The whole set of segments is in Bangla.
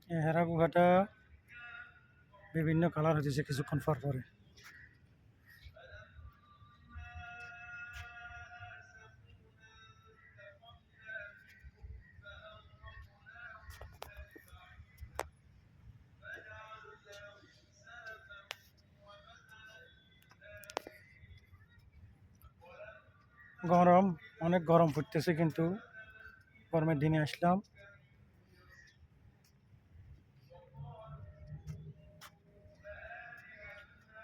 এই হেরা গুহাটা বিভিন্ন কালার হতেছে কিছুক্ষণ পর পরে। গরম, অনেক গরম পড়তেছে, কিন্তু গরমের দিনে আসলাম।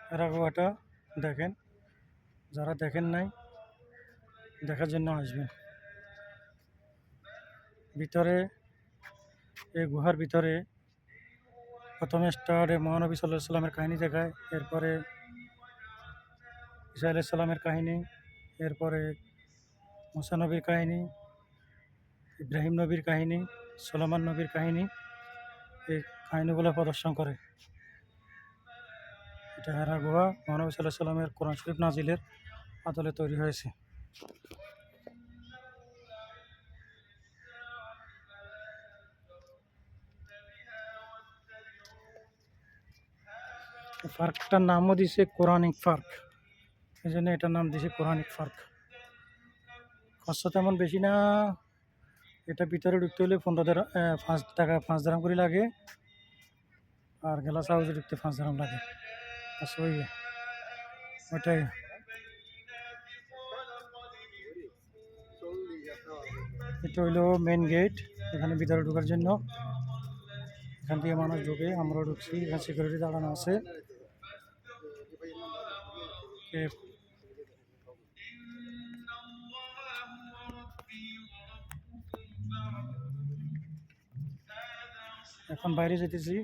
হেরা গুহাটা দেখেন, যারা দেখেন নাই দেখার জন্য আসবেন। ভিতরে, এই গুহার ভিতরে প্রথমে স্টার্টে মহানবী সাল্লাহ সাল্লামের কাহিনী দেখায়, এরপরে ঈসা আলাইহিস সালামের কাহিনী, এরপরে মুসা নবীর কাহিনী, ইব্রাহিম নবীর কাহিনী, সুলাইমান নবীর কাহিনী, এই কাহিনীগুলো প্রদর্শন করে। এটা হেরা গুহা মহানবী সাল্লাহ সাল্লামের কোরআন শরীফ নাজিলের আদলে তৈরি হয়েছে। পার্কটার নামও দিছে কোরআনিক পার্ক, এই জন্য এটার নাম দিছে কোরআনিক পার্ক। খরচ তেমন বেশি না, এটা ভিতরে ঢুকতে হলে 5 টাকা 5 দিরহাম করে লাগে, আর গ্লাস হাউসে ঢুকতে 5 দিরহাম লাগে। আচ্ছা, ওইটাই। এটা হইলো মেন গেট, এখানে ভিতরে ঢোকার জন্য। এখান থেকে মানুষ ঢুকে, আমরাও ঢুকছি। এখানে সিকিউরিটি দাঁড়ানো আছে। এখন বাইরে যেতেছি।